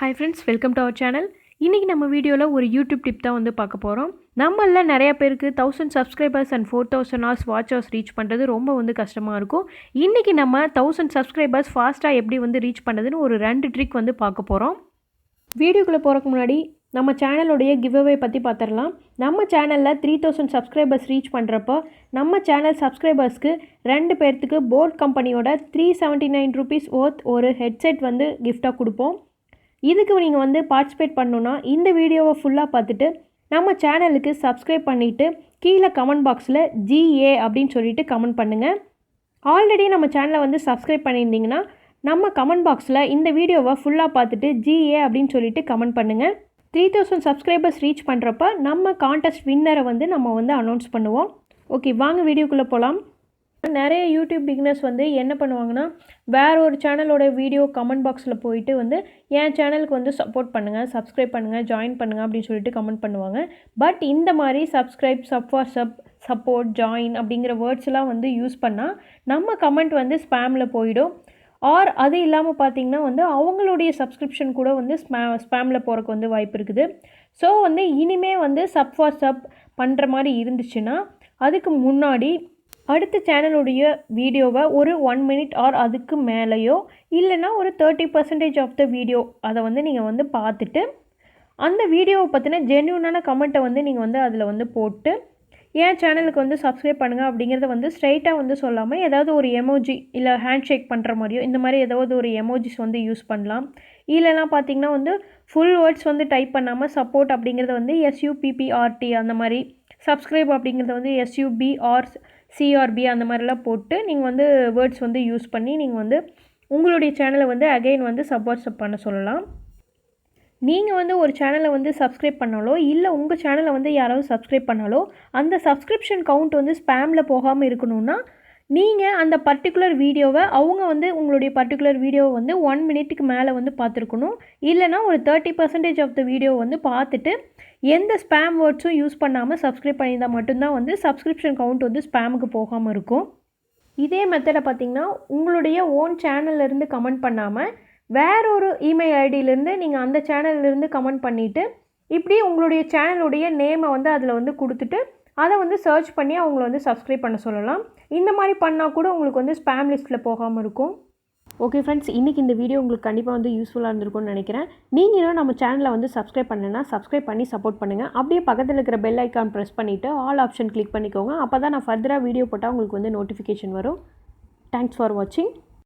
Hi friends, welcome to our channel. இன்னைக்கு நம்ம வீடியோல ஒரு YouTube டிப் தான் வந்து பார்க்க போறோம். நம்மள நிறைய பேருக்கு 1000 subscribers and 4000 hours watch hours reach பண்றது ரொம்ப வந்து கஷ்டமா இருக்கும். இன்னைக்கு நம்ம 1000 subscribers ஃபாஸ்டா எப்படி வந்து ரீச் பண்றதுன்னு ஒரு 2 ட்ரிக் வந்து பார்க்க போறோம். வீடியோக்குள்ள போறதுக்கு முன்னாடி நம்ம சேனலோட giveaway பத்தி பார்த்தறலாம். நம்ம சேனல்ல 3000 subscribers ரீச் பண்றப்போ நம்ம சேனல் சப்ஸ்கிரைபர்ஸ்க்கு 2 பேருக்கு போட் கம்பெனியோட 379 rupees worth ஒரு ஹெட்செட் வந்து gift-ஆ கொடுப்போம். இதுக்கு நீங்கள் வந்து பார்ட்டிசிபேட் பண்ணணுன்னா இந்த வீடியோவை ஃபுல்லாக பார்த்துட்டு நம்ம சேனலுக்கு சப்ஸ்கிரைப் பண்ணிவிட்டு கீழே கமெண்ட் பாக்ஸில் GA அப்படின்னு சொல்லிட்டு கமெண்ட் பண்ணுங்கள். ஆல்ரெடி நம்ம சேனலை வந்து சப்ஸ்கிரைப் பண்ணியிருந்தீங்கன்னா நம்ம கமெண்ட் பாக்ஸில் இந்த வீடியோவை ஃபுல்லாக பார்த்துட்டு GA அப்படின்னு சொல்லிட்டு கமெண்ட் பண்ணுங்கள். 3000 சப்ஸ்கிரைபர்ஸ் ரீச் பண்ணுறப்ப நம்ம கான்டெஸ்ட் வின்னரை வந்து நம்ம வந்து அனௌன்ஸ் பண்ணுவோம். ஓகே, வாங்க வீடியோக்குள்ளே போகலாம். நிறைய யூடியூப் பிகினர்ஸ் வந்து என்ன பண்ணுவாங்கன்னா, வேற ஒரு சேனலோட வீடியோ கமெண்ட் பாக்ஸில் போயிட்டு வந்து என் சேனலுக்கு வந்து சப்போர்ட் பண்ணுங்கள், சப்ஸ்கிரைப் பண்ணுங்கள், ஜாயின் பண்ணுங்கள் அப்படின்னு சொல்லிட்டு கமெண்ட் பண்ணுவாங்க. பட் இந்த மாதிரி சப்ஸ்கிரைப், சப்போர்ட், ஜாயின் அப்படிங்கிற வேர்ட்ஸ்லாம் வந்து யூஸ் பண்ணால் நம்ம கமெண்ட் வந்து ஸ்பேமில் போயிடும். ஆர் அது இல்லாமல் பார்த்திங்கன்னா வந்து அவங்களுடைய சப்ஸ்கிரிப்ஷன் கூட வந்து ஸ்பேமில் போகிறக்கு வந்து வாய்ப்பு இருக்குது. ஸோ வந்து இனிமேல் வந்து சப் பண்ணுற மாதிரி இருந்துச்சுன்னா அதுக்கு முன்னாடி அடுத்த சேனலுடைய வீடியோவை ஒரு 1 minute ஆர் அதுக்கு மேலேயோ இல்லைனா ஒரு 30% ஆஃப் த வீடியோ அதை வந்து நீங்கள் வந்து பார்த்துட்டு அந்த வீடியோவை பற்றின ஜென்யூனான கமெண்ட்டை வந்து நீங்கள் வந்து அதில் வந்து போட்டு என் சேனலுக்கு வந்து சப்ஸ்கிரைப் பண்ணுங்கள் அப்படிங்கிறத வந்து ஸ்ட்ரைட்டாக வந்து சொல்லாமல் ஏதாவது ஒரு எமோஜி இல்லை ஹேண்ட் ஷேக் பண்ணுற மாதிரியோ இந்த மாதிரி ஏதாவது ஒரு எமோஜிஸ் வந்து யூஸ் பண்ணலாம். இல்லைனா பார்த்திங்கன்னா வந்து ஃபுல் வேர்ட்ஸ் வந்து டைப் பண்ணாமல் சப்போர்ட் அப்படிங்கிறத வந்து SUPPRT அந்த மாதிரி, சப்ஸ்கிரைப் அப்படிங்கிறத வந்து SUBRCRB அந்த மாதிரிலாம் போட்டு நீங்கள் வந்து வேர்ட்ஸ் வந்து யூஸ் பண்ணி நீங்கள் வந்து உங்களுடைய சேனலை வந்து அகைன் வந்து சப்போர்ட் பண்ண சொல்லலாம். நீங்கள் வந்து ஒரு சேனலை வந்து சப்ஸ்கிரைப் பண்ணாலோ இல்லை உங்கள் சேனலை வந்து யாராவது சப்ஸ்கிரைப் பண்ணாலோ அந்த சப்ஸ்கிரிப்ஷன் கவுண்ட் வந்து ஸ்பேமில் போகாமல் இருக்கணும்னா நீங்கள் அந்த பர்டிகுலர் வீடியோவை அவங்க வந்து உங்களுடைய பர்டிகுலர் வீடியோவை வந்து 1 minute மேலே வந்து பார்த்துருக்கணும். இல்லைனா ஒரு 30% ஆஃப் த வீடியோ வந்து பார்த்துட்டு எந்த ஸ்பேம் வேர்ட்ஸும் யூஸ் பண்ணாமல் சப்ஸ்கிரைப் பண்ணியிருந்தால் மட்டும்தான் வந்து சப்ஸ்கிரிப்ஷன் கவுண்ட் வந்து ஸ்பேமுக்கு போகாமல் இருக்கும். இதே மெத்தடை பார்த்திங்கன்னா உங்களுடைய ஓன் சேனல்லேருந்து கமெண்ட் பண்ணாமல் வேற ஒரு இமெயில் ஐடியிலேருந்து நீங்கள் அந்த சேனல்லேருந்து கமெண்ட் பண்ணிவிட்டு இப்படி உங்களுடைய சேனலுடைய நேமை வந்து அதில் வந்து கொடுத்துட்டு அதை வந்து சர்ச் பண்ணி அவங்கள வந்து சப்ஸ்கிரைப் பண்ண சொல்லலாம். இந்த மாதிரி பண்ணால் கூட உங்களுக்கு வந்து ஸ்பேம் லிஸ்ட்டில் போகாமல் இருக்கும். ஓகே ஃப்ரெண்ட்ஸ், இன்றைக்கி இந்த வீடியோ உங்களுக்கு கண்டிப்பாக வந்து யூஸ்ஃபுல்லாக இருந்திருக்கும்னு நினைக்கிறேன். நீங்களும் நம்ம சேனலை வந்து சப்ஸ்கிரைப் பண்ணலைன்னா சப்ஸ்கிரைப் பண்ணி சப்போர்ட் பண்ணுங்கள். அப்படியே பக்கத்தில் இருக்கிற பெல் ஐக்கான் ப்ரெஸ் பண்ணிவிட்டு ஆல் ஆப்ஷன் கிளிக் பண்ணிக்கோங்க. அப்போ தான் நான் ஃபர்தராக வீடியோ போட்டால் உங்களுக்கு வந்து நோட்டிஃபிகேஷன் வரும். தேங்க்ஸ் ஃபார் வாட்சிங்.